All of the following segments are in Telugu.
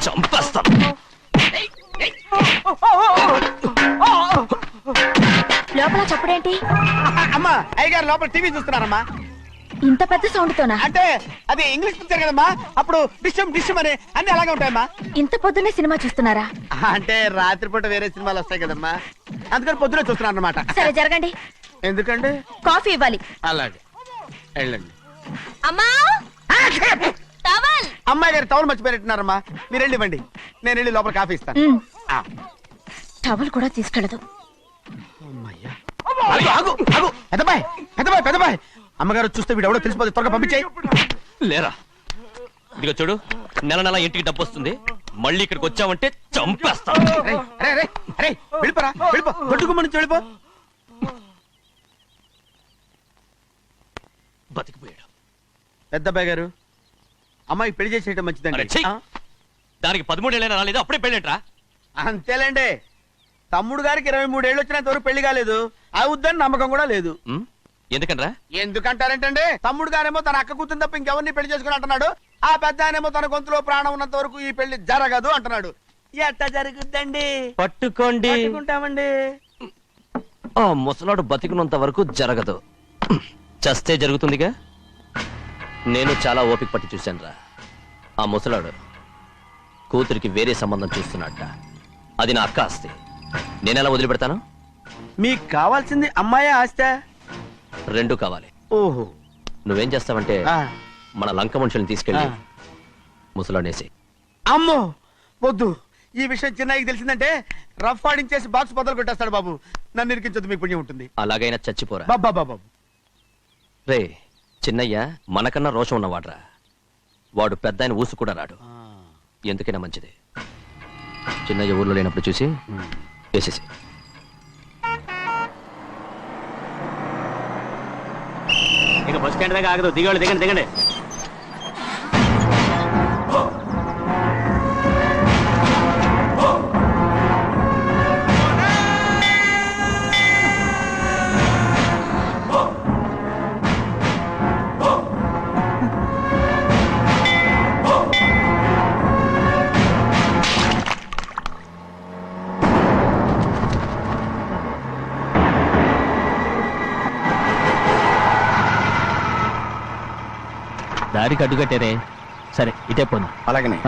చంపేస్తాం. లోపల చప్పుడేంటి? అమ్మా అయ్యగారు లోపల టీవీ చూస్తున్నారమ్మా. ఇంత పెద్ద సౌండ్ తోనా? అంటే అది ఇంగ్లీష్ పిక్చర్ కదమ్మా, అప్పుడు డిషమ్ డిషమ్ అని అన్ని అలాగే ఉంటాయమ్మా. ఇంత పొద్దున్నే సినిమా చూస్తున్నారా? అంటే రాత్రిపూట వేరే సినిమాలు వస్తాయి కదమ్మా, అందుకని పొద్దునే చూస్తున్నాను అనమాట. సరే జరగండి. ఎందుకండి? కాఫీ ఇవ్వాలి. అలాగే వెళ్ళండి. అమ్మా టవల్. అమ్మాయి గారు టవల్ మర్చిపోయినట్టున్నారమ్మా, మీరు వెళ్ళి ఇవ్వండి, నేను వెళ్ళి లోపల కాఫీ ఇస్తాను. టవల్ కూడా తీసుకెళ్ళదు. పెద్దబాయ్ పెద్దబాయ్ పెద్దబాయ్, అమ్మగారు చూస్తే వీడు ఎవడో తెలిసిపోతే త్వరగా పంపించేయి. లేరా, ఇదిగో చూడు, నెల నెల ఇంటికి డబ్బు వస్తుంది, మళ్ళీ ఇక్కడికి వచ్చావంటే చంపేస్తా. వెళ్ళిపోరా, వెళ్ళిపో, దొడ్డుకుమ్మ నుంచి వెళ్ళిపో. బతికిపోయాడు. పెద్దబాయ్ గారు, అమ్మాయి పెళ్లి చేసేయటం మంచిదండి. దానికి 13 ఏళ్ళైనా రాలేదు, అప్పుడే పెళ్ళేంట్రా? అంతేలేండి, తమ్ముడు గారికి 23 ఏళ్ళు వచ్చినంత వరకు పెళ్లి కాలేదు, అవుద్దని నమ్మకం కూడా లేదు. ఎందుకనరా? ఎందుకంటారేంటండి, తమ్ముడు గారేమో తన అక్క కూతురు తప్ప ఇంకెవరిని పెళ్లి చేసుకుని అంటున్నాడు, ఆ పెద్ద ఆయనేమో తన గొంతులో ప్రాణం ఉన్నంత వరకు ఈ పెళ్లి జరగదు అంటున్నాడు. ఎట్ట జరుగుద్దండి? పట్టుకోండి. పట్టుకుంటామండి. ఆ ముసలాడు బతికినంత వరకు జరగదు, చస్తే జరుగుతుందిగా. నేను చాలా ఓపిక పట్టి చూశానురా. ఆ ముసలాడు కూతురికి వేరే సంబంధం చూస్తున్నట్ట. అది నా అక్క ఆస్తి, నేనెలా వదిలిపెడతాను? మీకు కావాల్సింది అమ్మాయి ఆస్తి? రెండు కావాలి. ఓహో. నువ్వేం చేస్తావంటే మన లంక మనుషుల్ని తీసుకెళ్ళి ముసలాడేసి. అమ్మో వద్దు, ఈ విషయం చిన్నయ్యకి తెలిసిందంటే రఫ్ ఆడించేసి బాక్స్ బదులు కొట్టేస్తాడు బాబు. నన్ను ఇరికించొద్దు, మీకు పుణ్యం ఉంటుంది. అలాగైనా చచ్చిపోరా బాబా. రే, చిన్నయ్య మనకన్నా రోషం ఉన్నవాడ్రా. వాడు పెద్ద ఆయన ఊసు కూడా రాడు. ఎందుకైనా మంచిది, చిన్నయ్య ఊర్లో లేనప్పుడు చూసి వేసేసి. ఇక బస్ స్టాండ్ దాకా ఆగదు, దిగండి దిగండి దిగండి. దారికి అడ్డుకట్టారే, సరే ఇటే పోను. అలాగనే.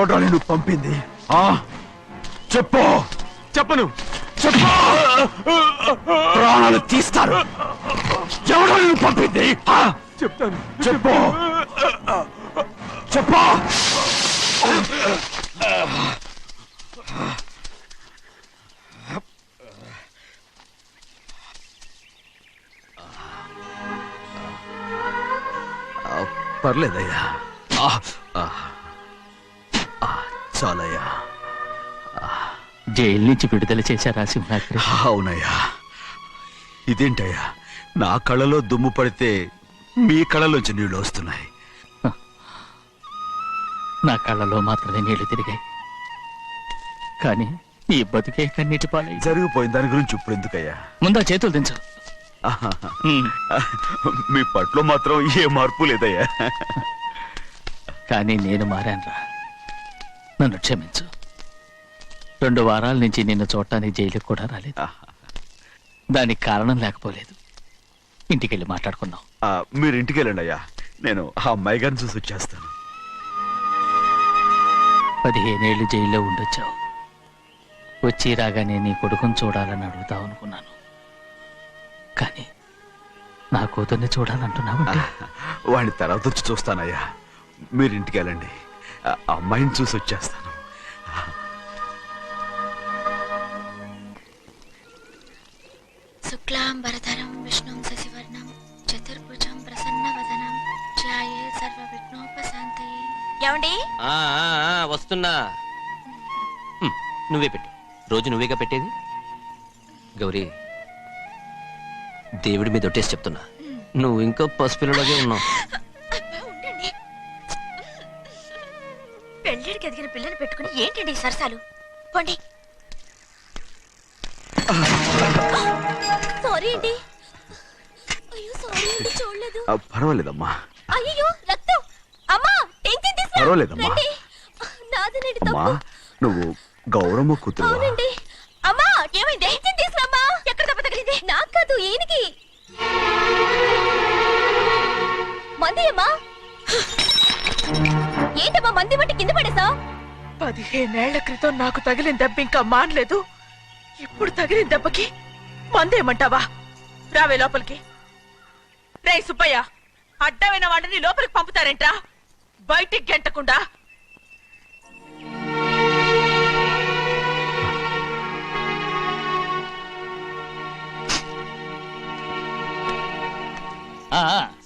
ఎవడో నిన్ను పంపింది? చెప్పు. చెప్పను. చెప్పు. ప్రాణాలు తీస్తారు. ఎవడో నిన్ను పంపింది? చెప్తాను. చెప్పు. చెప్పు. పర్లేదయ్యా. చాలయ్యా. జైలు నుంచి విడుదల చేశారా సింహాద్రి? అవునయ్యా. ఇదేంటయ్యా, నా కళ్ళలో దుమ్ము పడితే మీ కళ్ళలోంచి నీళ్లు వస్తున్నాయి. నా కళ్ళలో మాత్రమే నీళ్లు తిరిగాయి, కానీ ఈ బతుకే కన్నీటి పాలై. జరిగిపోయిన దాని గురించి ఇప్పుడు ఎందుకయ్యా? ముందా చేతులు దించు. మీ పట్లో మాత్రం ఏ మార్పు లేదయ్యా. కానీ నేను మారానురా, నన్ను క్షమించు. 2 వారాల నుంచి నిన్ను చూడటానికి జైలుకి కూడా రాలేదు. దానికి కారణం లేకపోలేదు. ఇంటికెళ్ళి మాట్లాడుకున్నాం. మీరు ఇంటికి వెళ్ళండి అయ్యా, నేను ఆ అమ్మాయి గారిని చూసి వచ్చేస్తాను. 15 ఏళ్ళు జైల్లో ఉండొచ్చావు. వచ్చి రాగానే నీ కొడుకుని చూడాలని అడుగుతావు అనుకున్నాను, కానీ నా కూతుర్ని చూడాలంటున్నావు. వాడిని తర్వాత వచ్చి చూస్తానయ్యా. మీరు ఇంటికి వెళ్ళండి, ఆ అమ్మాయిని చూసి వచ్చేస్తాను. శుక్లాంబరధరం విష్ణుం శశివర్ణం చతుర్భుజం ప్రసన్నవదనం ధ్యాయే సర్వ విఘ్నోపశాంతయే. ఏమండి? వస్తున్నా. నువ్వే పెట్టు. రోజు నువ్వేగా పెట్టేది. గౌరీ, దేవుడి మీద ఒట్టేసి చెప్తున్నా, నువ్వు ఇంకా పసిపిల్లలాగే ఉన్నావు. ఉండండి. పెళ్ళిడికి ఎదిగిన పిల్లని పెట్టుకుని ఏంటండి ఈ సరసాలు? పోండి. సారీ అండి. అయ్యో సారీ అండి, చూడలేదు. పర్వాలేదమ్మా. అయ్యో రక్తం. అమ్మా టెన్షన్ తీసుకురా. పర్వాలేదమ్మా. రండి. నాదనండి అమ్మా, తప్పు. నువ్వు గౌరమ్మ కూతురు. అవునండి. అమ్మా ఏమైంది? టెన్షన్ తీసుకురామ్మా. ఎక్కడ దెబ్బ తగిలింది? నాకు కాదు, ఈయనకి. మంది అమ్మా. ఏంటమ్మా మంది బట్టి కింద పడేసా? 15 ఏళ్ల క్రితం నాకు తగిలిన దెబ్బ ఇంకా మానలేదు. ఇప్పుడు తగిలిన దెబ్బకి మందేమంటావా? రావే లోపలికి. రే సుబ్బయ్య, అడ్డమైన వాడిని లోపలికి పంపుతారేంట్రా? బయటికి గెంటకుండా.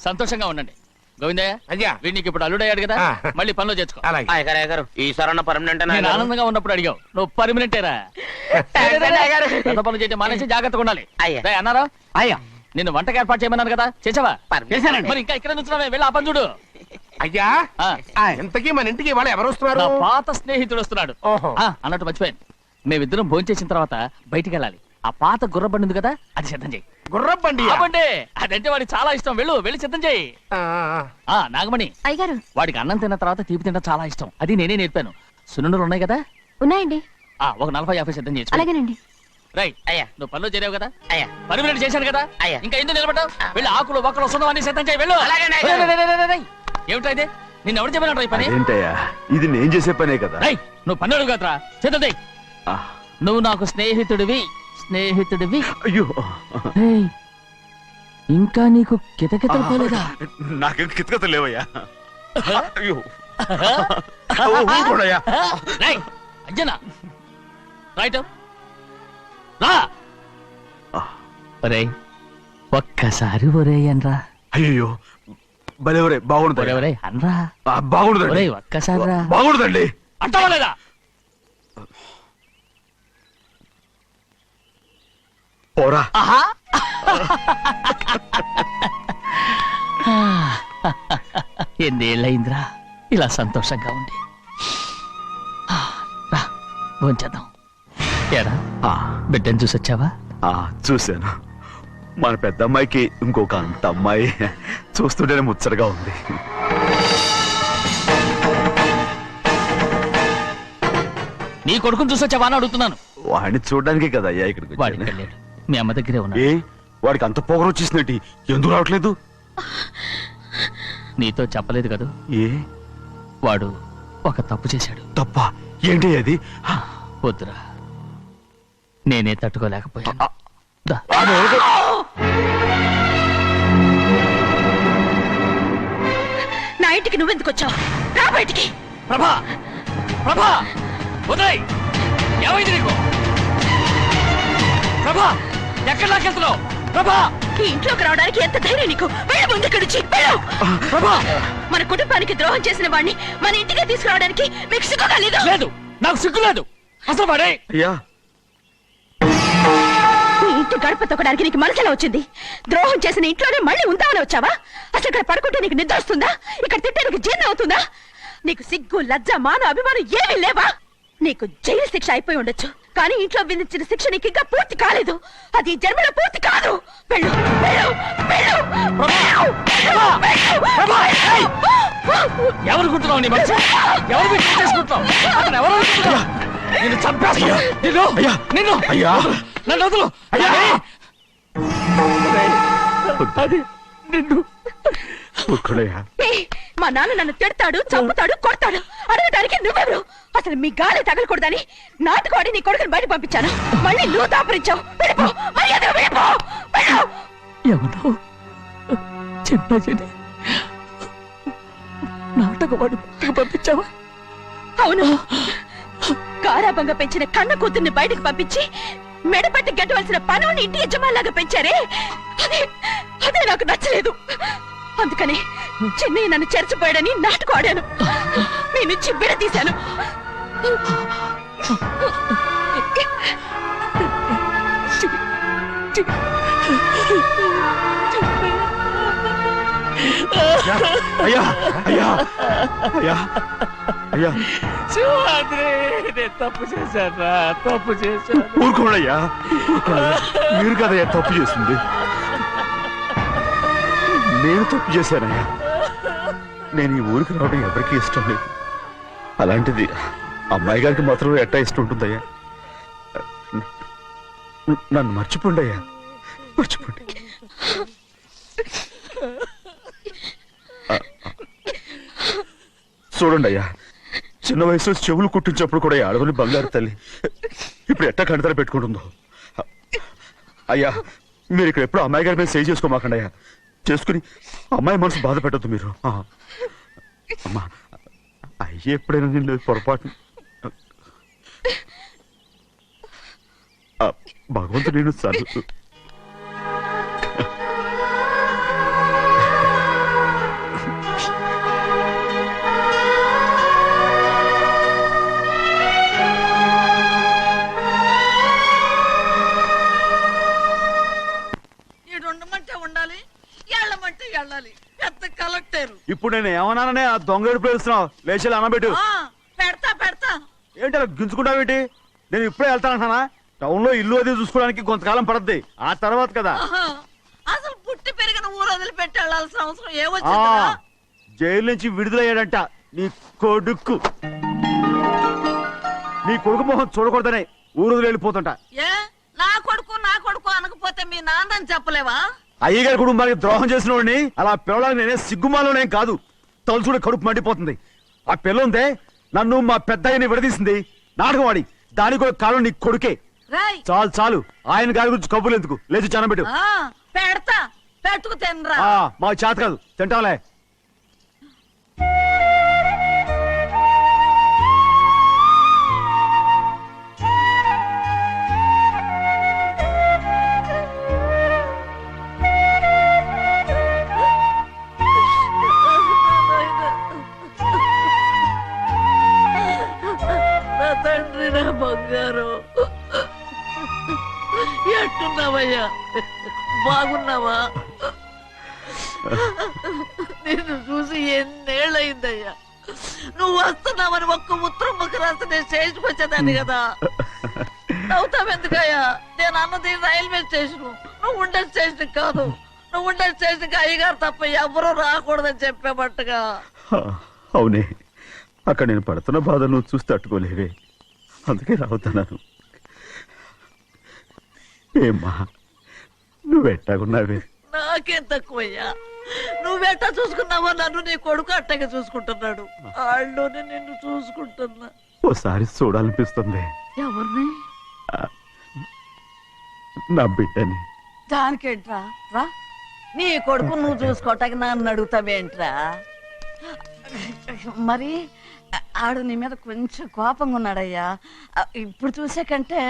సంతోషంగా ఉండండి. గోవిందయ్య, అయ్యా. వీడికి ఇప్పుడు అల్లుడయ్యాడు కదా, ఆ. మళ్ళీ పనిలో చేర్చుకో. అలాగే. అయ్యగారు ఈసారన్న పర్మనెంట్ నేను ఆనందంగా ఉన్నప్పుడు అడిగావు, నువ్వు పర్మనెంటేరా. పెద్ద పనులు చేయడం మానేసి జాగ్రత్తగా ఉండాలి. అయ్యా. రేయ్, అన్నారా? అయ్యా నిన్ను వంటకి ఏర్పాటు చేయమన్నాను కదా, చేసావా? చేశానండి. మరి ఇంకా ఇక్కడ నుంచున్నావే, వెళ్ళి ఆ పని చూడు. అయ్యా, ఆ. ఇంతకీ మన ఇంటికి ఇవాళ ఎవరు వస్తున్నారు? నా పాత స్నేహితుడు వస్తున్నాడు. ఓహో. అన్నట్టు మర్చిపోయాను, మేమిద్దరం భోంచేసిన తర్వాత బయటికి వెళ్ళాలి. ఆ పాత గుర్ర బండి ఉంది కదా, అది సిద్ధం చేయి. గుర్రబండి. బండి అదంటే వాడికి చాలా ఇష్టం. వెళ్ళి సిద్ధం చేయి. నాగమణి, అయ్యగారు వాడికి అన్నం తిన్న తర్వాత తీపి తినడం చాలా ఇష్టం. అది నేనే నేర్పాను. సున్నుండలు ఉన్నాయి కదా, ఉన్నాయండి. ఒక 40-50 సిద్ధం చేసి. అలాగేనండి. రైట్. అయ్యా. నువ్వు పనిలో చేరావు కదా, అయ్యా. పర్మినెంట్ చేశాను కదా, అయ్యా. ఇంకా ఎందుకు నిలబడ్డావు? వెళ్ళి ఆకులు ఒక్కలు సున్నం అన్ని సిద్ధం చేయి. వెళ్ళు. అలాగేనండి. ఏమిటా ఇది? నిన్ను ఎవరు చెప్పినట్టు ఈ పని? ఏంటయ్యా, ఇది నేను చేసే పనే కదా. రేయ్, నువ్వు పన్నుడు కదరా, సిద్ధం చేయి. నువ్వు నాకు స్నేహితుడివి. అయ్యో, రేయ్, ఇంకా నీకు కితకితలు పోలేదా? నాకేం కితకత లేవయ్యా. అయ్యో, ఊరుకోడయ్యా. రేయ్, అంజనా, రైట్ రా. ఒరేయ్, ఒక్కసారి ఒరేయ్ అనరా. అయ్యో, భలేవరే, బాగుండదు. ఒరేయ్ అనరా. బాగుండదండి. ఒరేయ్, ఒక్కసారి రా. బాగుండదండి. అంటావా లేదా? పోరా. ఎన్నేళ్ళయిందిరా ఇలా సంతోషంగా ఉండి. రా, భోంచేద్దాం. ఏడా, బిడ్డను చూసొచ్చావా? చూశాను. మన పెద్ద అమ్మాయికి ఇంకొక అంత అమ్మాయి చూస్తుంటేనే ముచ్చటగా ఉంది. నీ కొడుకుని చూసొచ్చావా అని అడుగుతున్నాను. వాడిని చూడడానికి కదా అయ్యా ఇక్కడికి వాడికి వచ్చాను. వెళ్ళాడు, మీ అమ్మ దగ్గరే ఉన్నాడు. ఏ, వాడికి అంత పొగరు వచ్చేసినట్టు ఎందుకు రావట్లేదు? నీతో చెప్పలేదు కదా, ఏ, వాడు ఒక తప్పు చేశాడు. తప్ప ఏంటి అది? వద్దురా, నేనే తట్టుకోలేకపోయాను. దా. నా ఇంటికి నువ్వెందుకు వచ్చావు? రా బయటికి. ప్రభా, ప్రభా, వదిలేయ్. ఏమైంది నీకు? ప్రభా, ఎక్కడ లాకెళ్తున్నావు? ప్రభా, ఈ ఇంట్లోకి రావడానికి ఎంత ధైర్యం నీకు? వెళ్ళు ముందు ఇక్కడి నుంచి, వెళ్ళు. ప్రభా. మన కుటుంబానికి ద్రోహం చేసిన వాడిని మన ఇంటికి తీసుకురావడానికి మీకు సిగ్గుగా లేదు? లేదు, నాకు సిగ్గు లేదు అసలు. వాడే అయ్యా, ఈ ఇంటి గడప తొక్కడానికి నీకు మనసులో వచ్చింది. ద్రోహం చేసిన ఇంట్లోనే మళ్ళీ ఉందామని వచ్చావా? అసలు ఇక్కడ పడుకుంటే నీకు నిద్ర వస్తుందా? ఇక్కడ తింటే నీకు జీర్ణం అవుతుందా? నీకు సిగ్గు, లజ్జ, మాన, అభిమానం ఏమీ లేవా? నీకు జైలు శిక్ష అయిపోయి ఉండొచ్చు, కానీ ఇంట్లో విధించిన శిక్ష నీకు ఇంకా పూర్తి కాలేదు. అది ఈ జన్మలో పూర్తి కాదు. వెళ్ళు, వెళ్ళు, వెళ్ళు, వెళ్ళు, వెళ్ళు, వెళ్ళు. ఎవరు కుంటున్నావు? నీ మంచి ఎవరు మీరు చేసుకుంటున్నావు? అతను ఎవరు అనుకుంటున్నావు? నిన్ను చంపేస్తా. నిన్ను నిన్ను అయ్యా, నన్ను వదులు. అయ్యా. అది నిన్ను. ఒక్కడయ్యా. ఏయ్, మా నాన్న నన్ను తిడతాడు, చంపుతాడు, కొడతాడు. అడగడానికి నువ్వెవరు? అసలు మీ గాలి తగలకూడదని నాటుకోడి నీ కొడుకుని బయట పంపించాను. మళ్ళీ నువ్వు దాపరించావు. వెళ్ళిపో, మర్యాదగా వెళ్ళిపో, వెళ్ళు. ఎవరో చిన్నజని నాటకవాడు పంపించావా? అవును, గారాబంగా పెంచిన కన్న కూతుర్ని బయటకు పంపించి మెడపట్టి గట్టవలసిన పనుని ఇంటి యజమానిలాగా పెంచారే, అదే నాకు నచ్చలేదు. అందుకని చెన్నయ్య నన్ను చెరచిపోయాడని నాటకం ఆడాను. మీ నుంచి విడదీశాను. అయ్యా, అయ్యా, అయ్యా, అయ్యా, శివాద్రి, నేను తప్పు చేశాను, తప్పు చేశాను. ఊరుకోండయ్యా. మీరు కదయ్యా తప్పు చేసింది. నేను తప్పు చేశానయ్యా. నేను ఈ ఊరికి రావడం ఎవరికీ ఇష్టం లేదు. అలాంటిది అమ్మాయి గారికి మాత్రం ఎట్టా ఇష్టం ఉంటుందయ్యా. నన్ను మర్చిపోండి అయ్యా, మర్చిపోండి. చూడండి అయ్యా, చిన్న వయసులో చెవులు కుట్టించినప్పుడు కూడా అడవుని బంగారు తల్లి ఇప్పుడు ఎట్టా కంటతల పెట్టుకుంటుందో. అయ్యా, మీరు ఇక్కడ ఎప్పుడు అమ్మాయి గారి మీద సేవ్ చేసుకోమాకండి అయ్యా. చేసుకుని అమ్మాయి మనసు బాధ పెట్టద్దు మీరు. అమ్మా, అయ్యే ఎప్పుడైనా నేను పొరపాటు. భగవంతుడు నేను సర్దు. ఉండాలి, ఎళ్ళమంటే వెళ్ళాలి. పెద్ద కలెక్టర్. ఇప్పుడు నేను ఏమన్నాననే ఆ దొంగ ఎడుపు వేస్తున్నావు. లేచి అనబెట్టు. పెడతా పెడతా. ఏంటి అలా గించుకుంటావేంటి? నేను ఇప్పుడే వెళ్తానంటానా? టౌన్ లో ఇల్లు అది చూసుకోవడానికి కొంతకాలం పడద్ది. ఆ తర్వాత కదా. అసలు పుట్టి పెరిగిన ఊరు వదిలిపెట్టి వెళ్ళాల్సిన అవసరం ఏమొచ్చింది? జైలు నుంచి విడుదలయ్యాడంట నీ కొడుకు. నీ కొడుకు మొహం చూడకూడదనే ఊరు వదిలి వెళ్ళిపోతుంట. ఏ నా కొడుకు అనకపోతే మీ నాన్నని చెప్పలేవా? అయ్యగారి కుటుంబానికి ద్రోహం చేసిన వాడిని అలా పిల్లడానికి నేనే సిగ్గుమాలోనేం కాదు. తలుచుకుంటే కడుపు మండిపోతుంది. ఆ పిల్లందే నన్ను మా పెద్దయ్యని విడదీసింది. నాటకం వాడి దానికి కూడా కాలం నీ కొడుకే. చాలు చాలు, ఆయన గారి గురించి కబుర్లు ఎందుకు? లేచి చనబెట్టు. పెడతా, పెట్టుకు తినరా. మా చేత కాదు, తింటాంలే. తండ్రి, నా బంగారు, ఎట్టున్నావయ్యా? బాగున్నావా? నిన్ను చూసి ఎన్నేళ్ళయిందయ్యా. నువ్వు వస్తున్నావని ఒక్క ఉత్తరం ముఖ రాసి నేను స్టేషన్కి వచ్చేదాన్ని కదా. నవ్వుతావెందుకయ్యా? నేను అన్నది రైల్వే స్టేషన్, నువ్వు ఉండే స్టేషన్ కాదు. నువ్వు ఉండే స్టేషన్కి అయ్యగారు తప్ప ఎవరూ రాకూడదని చెప్పేమట్టుగా. అవునే, అక్కడ నేను పడుతున్న బాధ నువ్వు చూసి తట్టుకోలేవే, అందుకే రావుతున్నాను. ఏమ్మా, నువ్వు ఎట్టాగున్నావే? నాకేం తక్కువయ్యా, నువ్వెట్టా చూసుకున్నావో నన్ను నీ కొడుకు అట్టగా చూసుకుంటున్నాడు. వాళ్ళలోనే నిన్ను చూసుకుంటున్నా. ఓసారి చూడాలనిపిస్తుంది ఎవరిని? నా బిడ్డని. దానికేంట్రా? రా, నీ కొడుకు నువ్వు చూసుకోవటానికి నన్ను అడుగుతావేంట్రా? మరి ఆడు నీ మీద కొంచెం కోపంగా ఉన్నాడయ్యా. ఇప్పుడు చూసే కంటే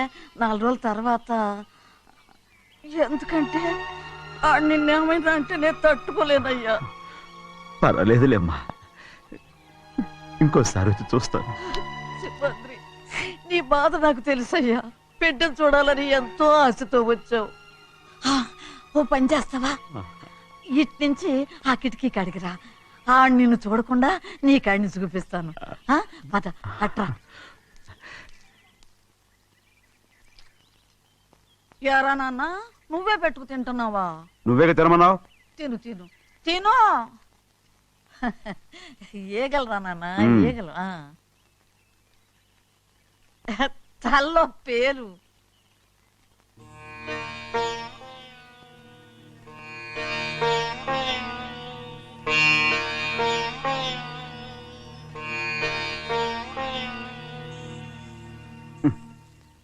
4 రోజుల తర్వాత. ఎందుకంటే ఆడు నిన్నేమైనా అంటే నేను తట్టుకోలేనయ్యా. పర్వాలేదులేమ్మా, ఇంకోసారి వచ్చి చూస్తాను. సింహాద్రి, నీ బాధ నాకు తెలుసయ్యా. బిడ్డను చూడాలని ఎంతో ఆశతో వచ్చావు. ఓ పని చేస్తావా? ఇటు నుంచి ఆ కిటికీ కాడికిరా. ఆడు నిన్ను చూడకుండా నీ కాడిని చూపిస్తాను. పద అట్రా. యారా నాన్న, నువ్వే పెట్టుకు తింటున్నావా? నువ్వే తినమన్నావు. తిను తిను తిను. ఏగలరా నాన్న, ఏగలు. తల్లో పేరు.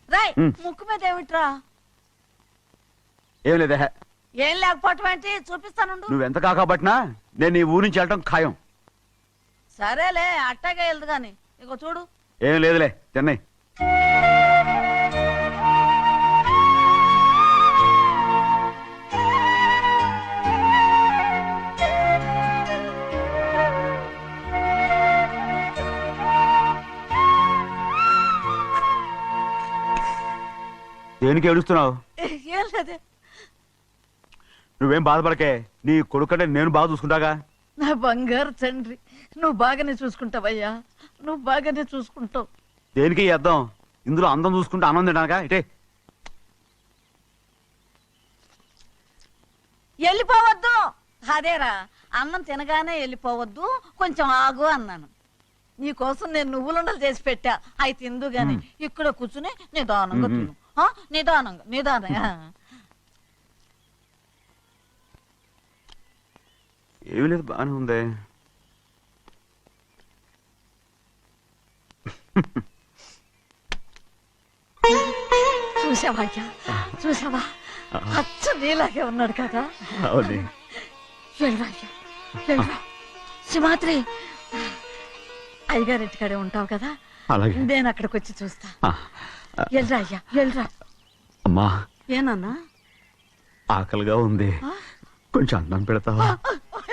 రాయ్, ముక్కు మీద ఏమిట్రా? ఏం లేదే. ఏం లేకపోవటం ఏంటి? చూపిస్తాను. నువ్వెంత కాకబట్టినా నేను ఈ ఊరి నుంచి వెళ్ళటం ఖాయం. సరేలే, అట్టాగే వెళ్దు గాని. ఇగో చూడు. ఏం లేదులే, తిన్నాయి. దేనికి ఏడుస్తున్నావు? ఏం లేదే. నువ్వేం బాధపడకే, నీ కొడుకంటే నేను బాగా చూసుకుంటాగా. నా బంగారు తండ్రి, నువ్వు బాగానే చూసుకుంటావయ్యా. నువ్వు బాగానే చూసుకుంటావు. దేనికి అర్థం? ఇందులో అందం చూసుకుంటే ఆనందం తినగా ఇటే. వెళ్ళిపోవద్దు. అదేరా, అన్నం తినగానే వెళ్ళిపోవద్దు, కొంచెం ఆగు అన్నాను. నీకోసం నేను నువ్వులుండలు చేసి పెట్టా. అవి తిందు గాని ఇక్కడ కూర్చుని నిదానంగా తిను. నిదానంగా నిదానంగా. ఏమీ లేదు, బాగానే ఉంది. చూసావా అయ్యా, చూసావా? అచ్చ నీలాగే ఉన్నాడు కదా. అవును. వెళ్ళరా అయ్యా, వెళ్ళరా. సింహాద్రి, అయ్యగారింటికాడే ఉంటావు కదా. అలాగే. నేను అక్కడికి వచ్చి చూస్తా. వెళ్ళరా అయ్యా, వెళ్ళరా. అమ్మా, ఏనన్నా? ఆకలిగా ఉంది, కొంచెం అన్నం పెడతావా?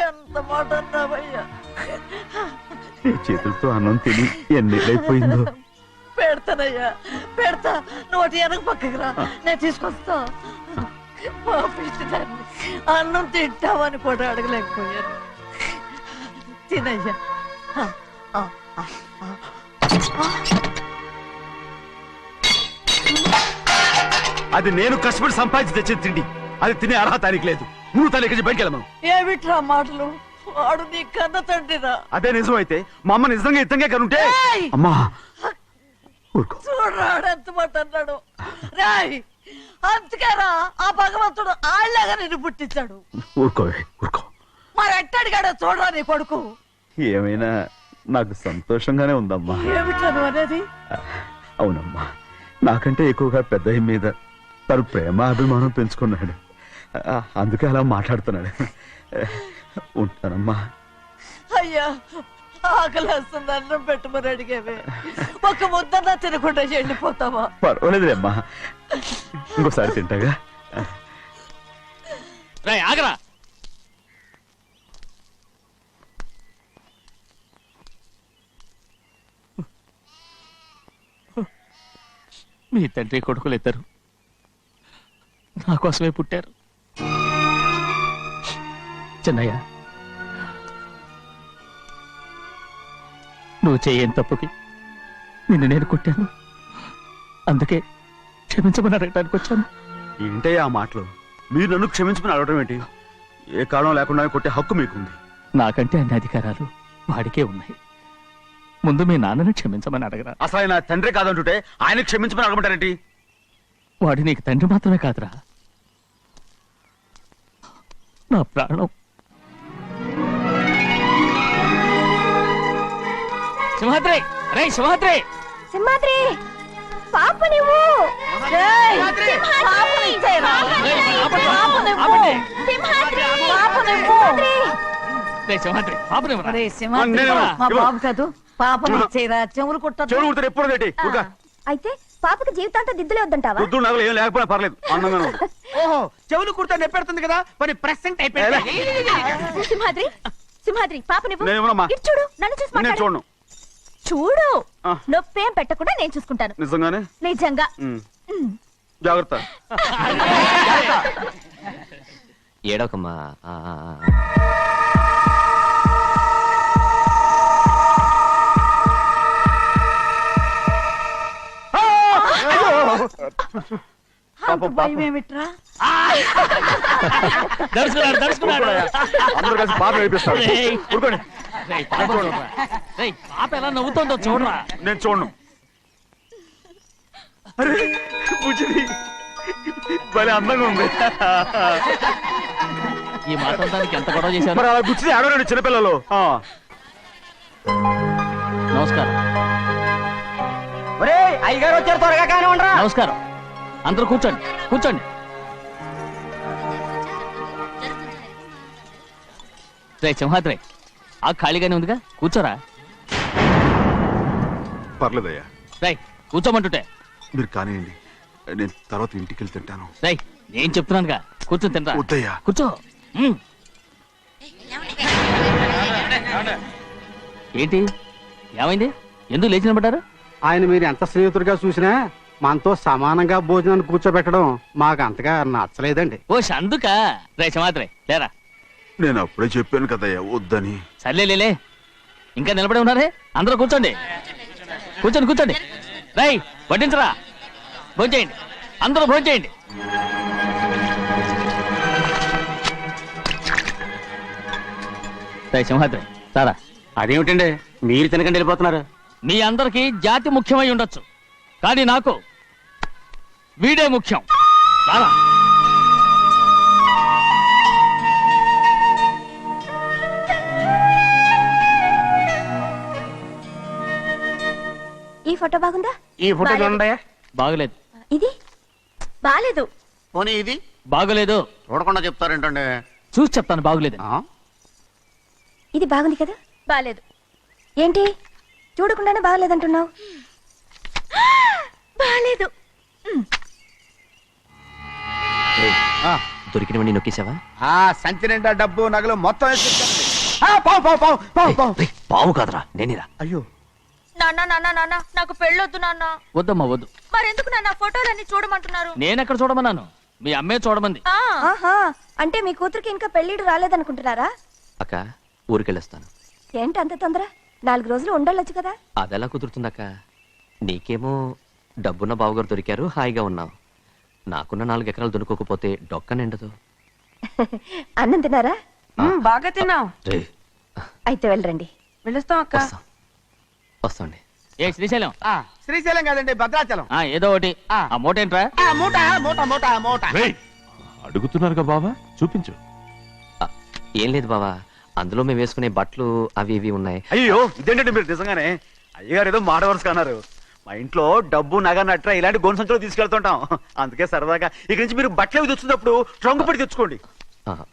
ఎంత మాట అన్నావయ్యా. నీ చేతులతో అన్నం తిని ఎన్నేళ్ళైపోయిందో. పెడతానయ్యా, పెడతా. నోటి వెనక పక్కకి రా, నేను తీసుకొస్తా. పాపించదాన్ని అన్నం తింటావని కూడా అడగలేకపోయాను. తినయ్యా. అది నేను కష్టపడి సంపాదించి తెచ్చి తిండి. అది తినే అర్హత ఆయనకి లేదు. నువ్వు తల్లి ఇక్కడి బయటికి వెళ్ళమను. ఏమిట్రా మాటలు? వాడు నీ కన్న తండ్రిరా. అదే నిజం అయితే మా అమ్మ నిజంగా ఇద్దంగా కనుంటే. అమ్మా ఊరుకో. చూడరాడు ఎంత మాట అన్నాడు. రాయ్, అందుకేరా ఆ భగవంతుడు ఆళ్ళగా నిన్ను పుట్టించాడు. ఊరుకోవే, ఊరుకో. మరి ఎట్టడిగాడో చూడరా నీ కొడుకు. ఏమైనా నాకు సంతోషంగానే ఉందమ్మా. ఏమిట్రా నువ్వు అనేది? అవునమ్మా, నాకంటే ఎక్కువగా పెద్ద మీద తను ప్రేమ అభిమానం పెంచుకున్నాడు. అందుకే అలా మాట్లాడుతున్నాడు. ఉంటానమ్మా. అయ్యా, ఆకలేస్తుంది, అన్నం పెట్టమని అడిగేవే. ఒక ముద్దన్నా తినకుండా వెళ్ళిపోతావా? పర్వాలేదులేమ్మా, ఇంకోసారి తింటాగా. రేయ్, ఆగరా. మీ తండ్రి కొడుకులు ఇద్దరు నా కోసమే పుట్టారు. చిన్నయ్య, నువ్వు చేయని తప్పుకి నిన్ను నేను కొట్టాను. అందుకే క్షమించమని అడగడానికి వచ్చాను. ఏంటయ్యా ఆ మాటలు? మీరు నన్ను క్షమించమని అడగడం ఏంటి? ఏ కారణం లేకుండా కొట్టే హక్కు మీకుంది. నాకంటే అన్ని అధికారాలు వాడికే ఉన్నాయి. ముందు మీ నాన్నని క్షమించమని అడగరా. అసలు ఆయన తండ్రి కాదంటుంటే ఆయన క్షమించమని అడగమంటారేంటి? వాడు నీకు తండ్రి మాత్రమే కాదురా, నా ప్రాణం. సింహాద్రి రే సింహాద్రి సింహాద్రి పాప నువ్వు ఏయ్, పాపని ఇచ్చేయరా? పాపనివ్వు. పాపనివ్వు. రే సింహాద్రి పాపనివ్వరా? రే సింహాద్రి, నేను మా ఇవ్వ. బాబు కాదు, పాపని ఇచ్చేయరా, చెవులు కుట్టదు. చెవులు కుడితే ఎప్పుడు ఏంటి అయితే పాపకి జీవితాంతం దిద్దులే వద్దంటావా వద్దు నగలు ఏం లేకపోయినా పర్లేదు అందంగా ఉంది. ఓహో చెవులు కుర్తా నెప్పెడుతుంది కదా మరి ప్రెసెంట్ అయిపోయింది సింహాద్రి సింహాద్రి పాప నువ్వు నేనేమోనమ్మా? ఇటు చూడు నన్ను చూసి నేను మాట్లాడు. చూడను చూడు ఆ. నొప్పేం పెట్టకుండా నేను చూసుకుంటాను నిజంగానే నిజంగా జాగ్రత్త. ఏడవకమ్మా అంత భయం ఏమిట్రా? దడుచుకున్నాడు దడుచుకున్నాడు అందరూ కలిసి పాప వేపిస్తారు రేయ్. ఊరుకోండి రేయ్, పాప చూడరా. రేయ్, పాప ఎలా నవ్వుతుందో చూడరా. నేను చూడను. అరే బుజ్జిది భలే అందంగా ఉంది. ఈ మాట్లాడడానికి ఎంత గొడవ చేశారు. మరి అలా బుచ్చిది ఆడవారండి చిన్నపిల్లలు. నమస్కారం అయ్యగారు వచ్చారు త్వరగా కానీ ఉండరా నమస్కారం అందరూ కూర్చోండి కూర్చోండి. రే సింహాద్రి ఆ ఖాళీగానే ఉందిగా కూర్చోరా. పర్లేదయ్యా, రై కూర్చోమంటుంటే. మీరు కానివ్వండి, నేను తర్వాత ఇంటికి వెళ్ళి తింటాను. రై నేను చెప్తున్నానుగా కూర్చొని తింటా. వద్దయ్యా. కూర్చో. ఏంటి ఏమైంది ఎందుకు లేచి నిలబడ్డారు. ఆయన మీరు ఎంత స్నేహితుడిగా చూసినా మనతో సమానంగా భోజనాన్ని కూర్చోబెట్టడం మాకు అంతగా నచ్చలేదండి. ఓ అందుక రే సింహాద్రి లేరా. నేను అప్పుడే చెప్పాను కదయ్యా వద్దని. సర్లే ఇంకా నిలబడి ఉన్నారే అందరూ కూర్చోండి కూర్చోండి కూర్చోండి. రై వడ్డించరా భోంచేయండి అందరూ భోంచేయండి. రై సింహాద్రి సారా. అదేమిటండి మీరు తినకండి వెళ్ళిపోతున్నారు. మీ అందరికీ జాతి ముఖ్యమై ఉండొచ్చు కానీ నాకు వీడే ముఖ్యం. సారా ఈ ఫోటో బాగుందా ఈ ఫోటో చూడండి బాగలేదు ఇది బాలేదు పోనీ ఇది బాగలేదు చూడకుండా చెప్తారేంటండి? చూసి చెప్తాను బాగలేదు. ఇది బాగుంది కదా బాలేదు ఏంటి చూడకుండానే బాగలేదంటున్నావు. బాలేదు దొరికినవన్నీ నొక్కేసావా. సంచి నిండా డబ్బు నగలు మొత్తం వేసుకొచ్చేయండి. పావు పావు పావు పావు పావు. రేయ్, పావు కాదురా నేనేరా. అయ్యో నాన్న నాన్న నాన్న నాకు పెళ్ళొద్దు నాన్న. వద్దమ్మా వద్దు. మరెందుకు నాన్న ఫోటోలన్నీ చూడమంటున్నారు. నేనెక్కడ చూడమన్నాను మీ అమ్మే చూడమంది. ఆహా అంటే మీ కూతురికి ఇంకా పెళ్ళిడు రాలేదనుకుంటున్నారా. అక్క ఊరికెళ్ళొస్తాను. ఏంటి అంత తొందర 4 రోజులు ఉండొచ్చు కదా. అదెలా కుదురుతుందక్క. నీకేమో డబ్బున్న బావగారు దొరికారు హాయిగా ఉన్నావు. నాకున్న 4 ఎకరాలు దొరకకపోతే డొక్క నిండదు. అన్నం తిన్నారా బాగా తిన్నావు. రే అయితే వెళ్ళరండి. వెళ్ళొస్తాం అక్క. వస్తాండి. ఏ శ్రీశైలం శ్రీశైలం కాదండి భద్రాచలం. ఏదో ఒకటి. ఆ మూట ఏంట్రా. మూట మూట మూట మూట అడుగుతున్నారుగా బాబా, చూపించు. ఏం లేదు బావా, అందులో మేము వేసుకునే బట్టలు అవి ఇవి ఉన్నాయి. అయ్యో ఇదేంటండి మీరు నిజంగానే అయ్యగారు ఏదో మాట వరుస అన్నారు. మా ఇంట్లో డబ్బు నగ నట్ర ఇలాంటి గోను సంచులు తీసుకెళ్తుంటాం. అందుకే సరదాగా ఇక్కడి నుంచి మీరు బట్టలు అవి తెచ్చుకున్నప్పుడు ట్రంకు పెట్టి తెచ్చుకోండి.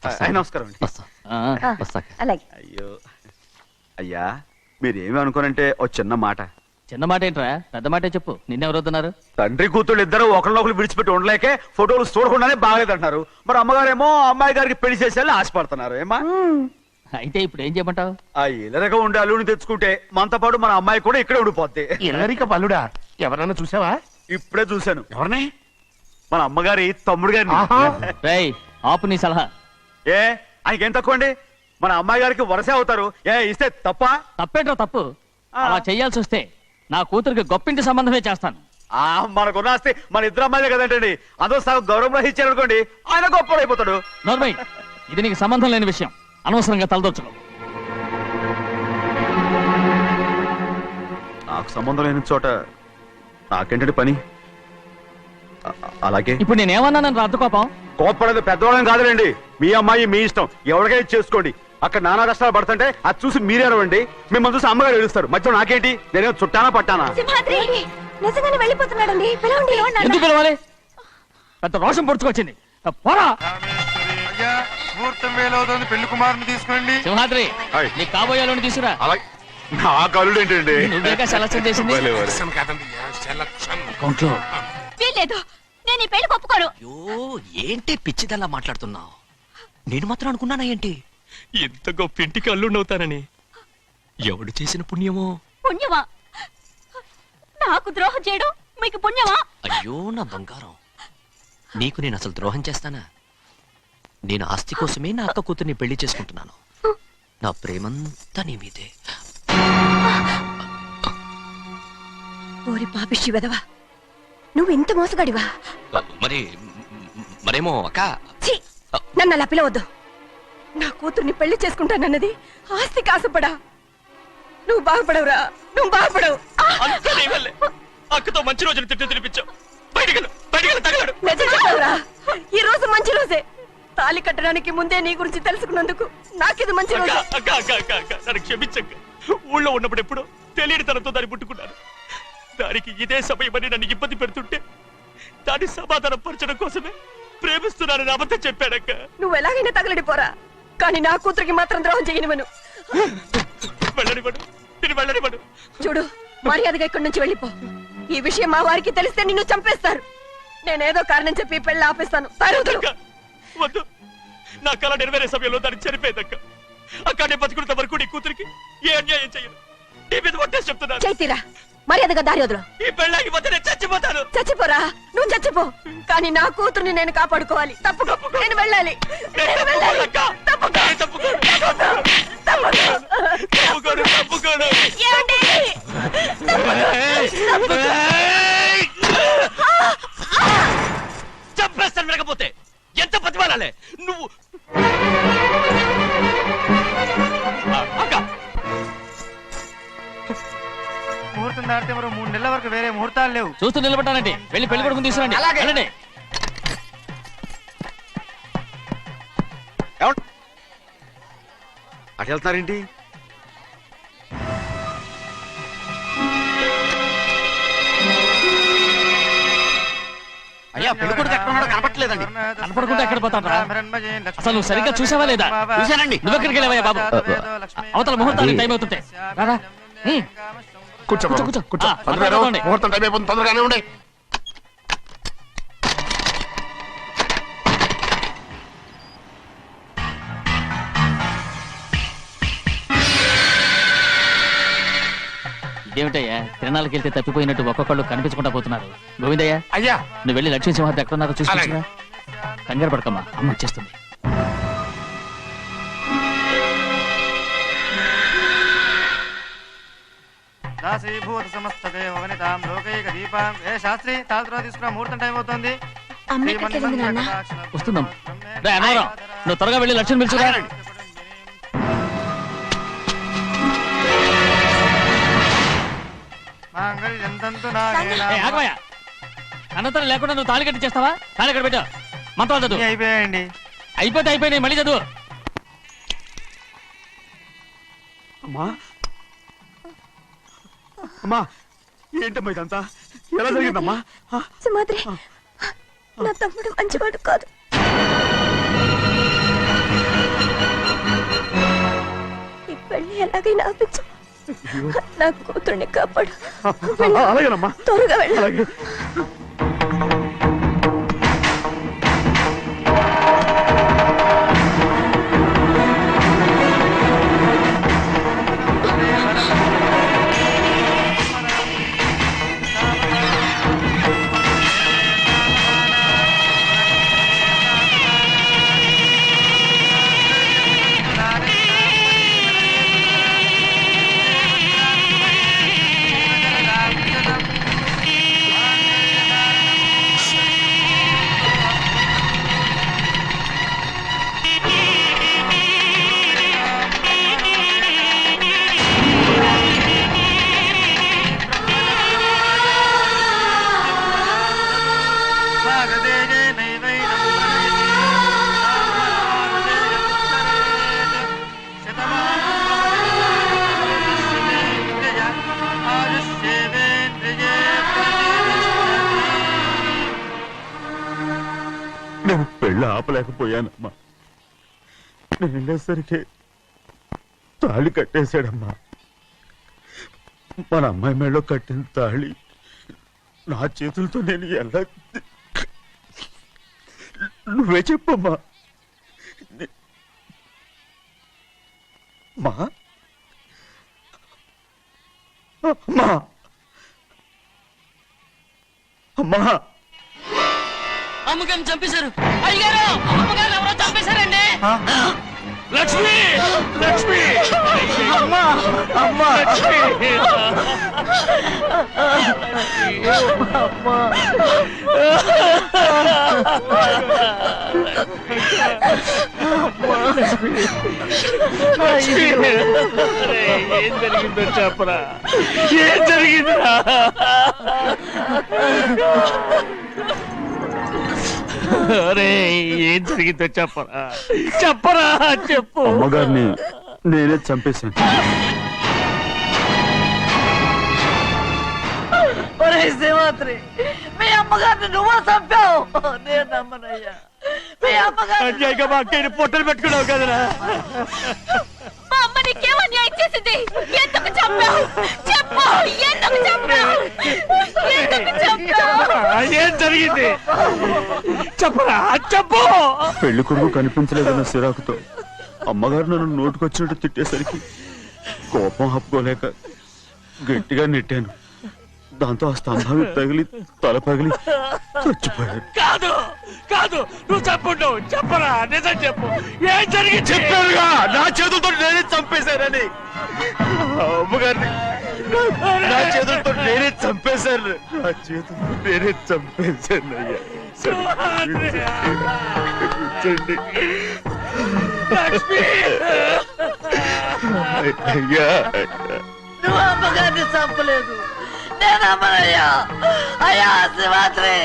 వస్తాను. నమస్కారం అండి. వస్తా వస్తాక. అలాగే అయ్యో అయ్యా మీరేమి అనుకోనంటే ఓ చిన్న మాట. చిన్న మాట ఏంట్రా పెద్ద మాటే చెప్పు. నిన్నెవరు వద్దన్నారు. తండ్రి కూతుళ్ళు ఇద్దరు ఒకరినొకరు విడిచిపెట్టి ఉండలేకే ఫోటోలు చూడకుండానే బాగలేదంటున్నారు. మరి అమ్మగారేమో అమ్మాయి గారికి పెళ్లి చేసేయాలని ఆశపడుతున్నారు. ఏమా అయితే ఇప్పుడు ఏం చేయమంటావు. ఆ ఇలరగా ఉండే అల్లుని తెచ్చుకుంటే మనతో పాటు మన అమ్మాయి కూడా ఇక్కడే ఉండిపోద్ది. ఇల్లరిక పల్లుడా ఎవరన్నా చూసావా? ఇప్పుడే చూశాను. ఎవరిని? మన అమ్మగారి తమ్ముడు గారిని. రేయ్ ఆపు నీ సలహా. ఏ ఆయనకేం తక్కువ అండి? మన అమ్మాయి గారికి వరసే అవుతారు. ఏ ఇస్తే తప్ప? తప్పేంట్రా తప్పు. అలా చెయ్యాల్సి వస్తే నా కూతురికి గొప్పింటి సంబంధమే చేస్తాను. మనకున్న ఆస్తి మన ఇద్దరు అమ్మాయిలే కదంటండి. అదో సగం గౌరవం ఇచ్చారు అనుకోండి, ఆయన గొప్పడు అయిపోతాడు. నోర్మై ఇది నీకు సంబంధం లేని విషయం. అనవసరంగా తలదొచ్చుకో. నాకు సంబంధం లేని చోట నాకేంటండి పని? అలాగే ఇప్పుడు నేనేమన్నానని రద్దు కోపం. కోప్పడేది పెద్దవాళ్ళం కాదులేండి. మీ అమ్మాయి మీ ఇష్టం, ఎవరికైనా చేసుకోండి. అక్కడ నానా కష్టాలు పడుతుంటే అది చూసి మీరే అరవండి, మిమ్మల్ని చూసి అమ్మగారు ఏడుస్తారు. మధ్యలో నాకేంటి? నేనేమో చుట్టానా పట్టానా? సింహాద్రి నిజంగానే వెళ్ళిపోతున్నాడండి. పిలవండి. ఎందుకు పిలవాలి? అంత రోషం పొడుచుకొచ్చింది. పోరా ముహూర్తం వేలవుతుంది, పెళ్లి కుమారుని తీసుకోండి. సింహాద్రి, ఆయ్. నీ కాబోయేలోని తీసుకురా. అలాగే నా కలుడు ఏంటండి? నువ్వేగా సెలక్షన్ చేసింది. అకౌంట్లో వీల్లేదు, నేను ఈ పెళ్లి ఒప్పుకోను. అయ్యో ఏంటి పిచ్చిదల్లా మాట్లాడుతున్నావు? నేను మాత్రం అనుకున్నానా ఏంటి ఎంత గొప్ప ఇంటికి అల్లుండవుతానని? ఎవడు చేసిన పుణ్యమో? పుణ్యమా? నాకు ద్రోహం చేయడం మీకు పుణ్యమా? అయ్యో నా బంగారం, నీకు నేను అసలు ద్రోహం చేస్తానా? నేను ఆస్తి కోసమే నా అక్క కూతుర్ని పెళ్లి చేసుకుంటున్నాను. నా ప్రేమంతా నీ మీదే. ఓరి పాపిష్టి వెదవా, నువ్వు ఇంత మోసగాడివా? మరేమో అక్క. ఛీ, నన్ను అలా పిలవద్దు. నా కూతుర్ని పెళ్లి చేసుకుంటానన్నది ఆస్తి కాసపడా? నువ్వు బాగుపడవురా, నువ్వు బాగుపడవు. అంతా నీ వల్లే. అక్కతో మంచి రోజులు తిట్టు తినిపించావు. బయటికి తగలడు. నిజం చెప్పవురా, ఈ రోజు మంచి రోజే. తాళి కట్టడానికి ముందే నీ గురించి తెలుసుకున్నందుకు నాకిది మంచి రోజు. నన్ను క్షమించక్క. ఊళ్ళో ఉన్నప్పుడు ఎప్పుడు తెలియని తనతో దాన్ని పుట్టుకున్నాను. దానికి ఇదే సమయమని నన్ను ఇబ్బంది పెడుతుంటే దాన్ని సమాధానం పరచడం కోసమే ప్రేమిస్తున్నానని అబద్ధం చెప్పాడక్క. నువ్వు ఎలాగైనా తగలడిపోరా, కానీ నా కూతురికి మాత్రం ద్రోహం చేయనివను. వెళ్ళనివ్వడు, నేను వెళ్ళనివ్వడు. చూడు, మర్యాదగా ఇక్కడి నుంచి వెళ్ళిపో. ఈ విషయం మా వారికి తెలిస్తే నిన్ను చంపేస్తారు. నేనేదో కారణం చెప్పి పెళ్లి ఆపేస్తాను. అక్క, వద్దు. నా కళ నెరవేరే సమయంలో దాన్ని చనిపోయిందక్క. అక్క నేను బతుకున్నంత వరకు నీ కూతురికి ఏ అన్యాయం చేయను. నీ మీద ఒట్టేసి చెప్తున్నాను. చైతీరా, మర్యాదగా దారి వదులు. ఈ పెళ్ళాకి పోతే నేను చచ్చిపోతాను. చచ్చిపోరా, నువ్వు చచ్చిపో, కానీ నా కూతుర్ని నేను కాపాడుకోవాలి. తప్పుకో, నేను వెళ్ళాలి. నేను వెళ్ళాలి. తప్పుకో. తప్పుకోను. ఏమండి? చంపేస్తాను. లేకపోతే ఎంత బతిమాలాలే నువ్వు? అక్క, ముహూర్తం దాటితే మరో 3 నెలల వరకు వేరే ముహూర్తాలు లేవు. చూస్తూ నిలబడ్డానండి. వెళ్ళి పెళ్లి కొడుకుని తీసుకురండి. వెళ్ళండి. అటు వెళ్తున్నారేంటి? అయ్యా పెళ్లి కొడుకు ఎక్కడ ఉన్నాడో కనపట్లేదండి. కనపడకుండా ఎక్కడ పోతాడ్రా? అసలు నువ్వు సరిగ్గా చూసావా లేదా? చూశానండి. నువ్వెక్కడికి వెళ్ళావయ్యా బాబు? అవతల ముహూర్తానికి టైం అవుతుంటే రారా. కూర్చో కూర్చో, కూర్చో. కూర్చో. ఆ, మాట్లాడుకోండి. ముహూర్తం టైం అయిపోతుంది, తొందరగానే ఉండే. ఇదేమిటయ్యా, తిరణాలకు వెళ్తే తప్పిపోయినట్టు ఒక్కొక్కళ్ళు కనిపించకుండా పోతున్నారు. గోవిందయ్య, అయ్యా నువ్వు వెళ్ళి లక్ష్మీ సింహాద్రి ఎక్కడున్నారో చూసుకుంటున్నా. కంగారు పడకమ్మా, అమ్మ వచ్చేస్తుంది. దాసీభూత సమస్తదేవ వనితాం లోకైక దీపాం. ఏ శాస్త్రి, తాళతో తీసుకురా, ముహూర్తం టైం అవుతుంది. వస్తున్నాం. రే అన్నవరం, నువ్వు త్వరగా వెళ్ళి లక్ష్మణ్ పిలుచురా. ఆగమయ్యా, అనంతరం లేకుండా నువ్వు తాళి కట్టి చేస్తావా? తాళి కట్టి పెట్టు. మంత్రాలు చదువు. అయిపోయాయండి. అయిపోయినాయి, మళ్ళీ చదువు. అమ్మా, అమ్మా, ఏంటమ్మా ఇదంతా? ఎలా జరిగిందమ్మా? సింహాద్రి, నా తమ్ముడు మంచివాడు కాదు. ఈ పెళ్లి ఎలాగైనా ఆపించు. నా కూతుర్ని కాపాడు. అలాగేనమ్మా, త్వరగా వెళ్ళ. అలాగే. నేను పెళ్ళి ఆపలేకపోయానమ్మా. నేను వెళ్ళేసరికి తాళి కట్టేశాడమ్మా. మన అమ్మాయి మేడలో కట్టిన తాళి నా చేతులతో నేను ఎలా నువ్వే చెప్పమ్మా. మా అమ్మా అమ్మా అమ్మగారిని చంపేశారు అయ్యారు. అమ్మగారు ఎవరో చంపేశారండి. లక్ష్మి లక్ష్మి అమ్మా అమ్మా ఏం జరిగిందో చెప్పరా? ఏం జరిగిందిరా? అరే ఏం జరిగిందో చెప్పరా? చెప్పరా? చెప్పు. అమ్మగారిని నేనే చంపేశాను. ఒరే శ్రీమంత్రి, మీ అమ్మగారిని నువ్వు చంపావు. నేను నమ్మనయ్యా. మీ అమ్మగారు మా అక్కని పొట్టలు పెట్టుకున్నావు కదరా? మా అమ్మ నీకేం అన్యాయం చేసింది? ఎందుకు చంపావు? చెప్పు, ఎందుకు చంపావు? ఎందుకు చంపావు? ఏం జరిగింది చెప్పరా? చెప్పు. పెళ్లి కొడుకు కనిపించలేదన్న సిరాకుతో అమ్మగారు నన్ను నోటుకొచ్చినట్టు తిట్టేసరికి కోపం హప్పుకోలేక గట్టిగా నెట్టాను. దాంతో ఆ స్తంభాన్ని తగిలి తల పగిలి చచ్చిపోయారు. కాదు కాదు, నువ్వు చెప్పుండవు. చెప్పరా? నిజం చెప్పు. ఏం జరిగింది? చెప్పారుగా, నా చేతులతో నేనే చంపేశానని. అమ్మగారిని నా చేతులతో నేనే చంపేశాను. నా చేతులతో నేనే చంపేశాను అయ్యా. కూర్చోండి అయ్యా. నువ్వు అమ్మగారిని చంపలేదు. నేను అమ్మనయ్యా. అయ్యా శ్రీమంత్రి.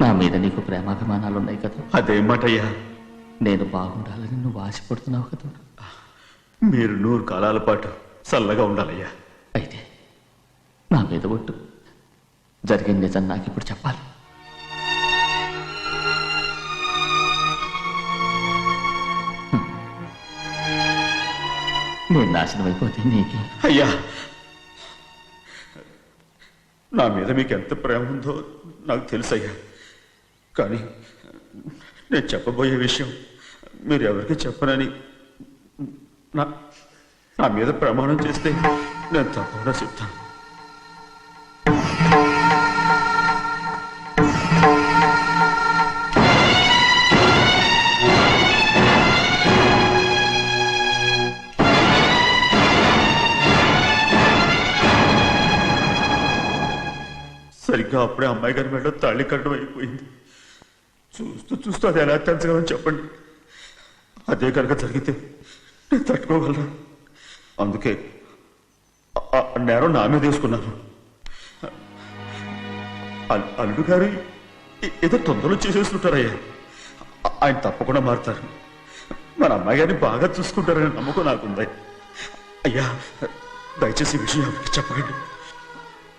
నా మీద నీకు ప్రేమాభిమానాలు ఉన్నాయి కదా. అదేమాటయ్యా, నేను బాగుండాలని నువ్వు ఆశపడుతున్నావు కదా. మీరు 100 కాలాల పాటు చల్లగా ఉండాలయ్యా. అయితే నా మీద ఒట్టు. జరిగిన నిజం నాకు ఇప్పుడు చెప్పాలి. నేను నాశనం అయిపోతే నీకే. అయ్యా, నా మీద మీకు ఎంత ప్రేమ ఉందో నాకు తెలుసయ్యా. కానీ నేను చెప్పబోయే విషయం మీరు ఎవరికి చెప్పనని నా మీద ప్రమాణం చేస్తే నేను తప్పకుండా చెప్తాను. సరిగ్గా అప్పుడే అమ్మాయి గారి మెడలో తాళి కట్టడం అయిపోయింది. చూస్తూ చూస్తూ అది ఎలా తెంచగలని చెప్పండి. అదే కనుక జరిగితే నేను తట్టుకోగలను. అందుకే ఆ నేరం నా మీద తీసుకున్నాను. అల్లుడు గారు ఏదో తొందరలో చేసేస్తుంటారయ్యా. ఆయన తప్పకుండా మారుతారు. మన అమ్మాయి గారిని బాగా చూసుకుంటారని నమ్మకం నాకుంది. అయ్యా, దయచేసి ఈ విషయం ఎవరికి చెప్పకండి.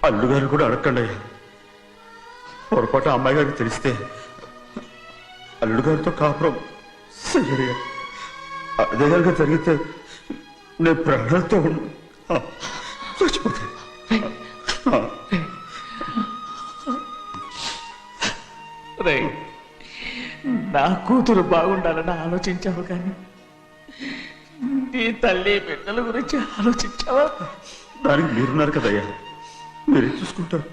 అల్లుడు గారు కూడా అడగండి అయ్యా. పొరపాటు అమ్మాయి గారికి తెలిస్తే అల్లుడు గారితో కాపురం సయ్యయ్యా. అదే కనుక జరిగితే నేను ప్రాణాలతో చచ్చిపోతాను. నా కూతురు బాగుండాలని ఆలోచించావు కానీ నీ తల్లి బిడ్డల గురించి ఆలోచించావా? దానికి మీరున్నారు కదయ్యా, మీరే చూసుకుంటారు.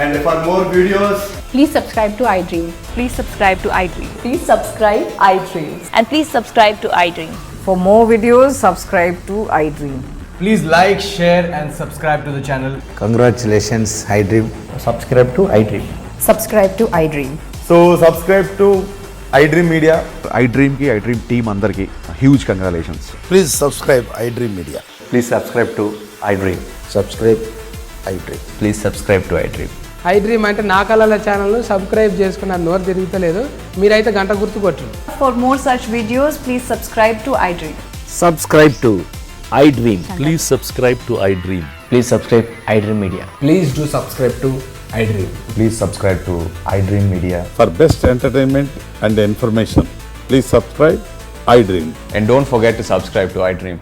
And for more videos, please subscribe to iDream. Please subscribe to iDream. Please subscribe iDream. And please subscribe to iDream. For more videos, subscribe to iDream. Please like, share, and subscribe to the channel. Congratulations, iDream. Subscribe to iDream. Subscribe to iDream. So subscribe to iDream Media. iDream కి iDream టీమ్ అందరికి huge congratulations. Please subscribe iDream Media. Please subscribe to iDream. Subscribe iDream. Please subscribe to iDream. iDream అంటే నా కళల ఛానల్ సబ్స్క్రైబ్ చేసుకున్న నోరు తిరుగుతలేదు. మీరైతే గంట గుర్తు కొట్టండి. For more such videos, please subscribe to iDream. Subscribe to iDream. Please subscribe to I dream. Please subscribe iDream Media. Please do subscribe to iDream. Please subscribe to iDream Media. For best entertainment and information please subscribe iDream. And don't forget to subscribe to iDream.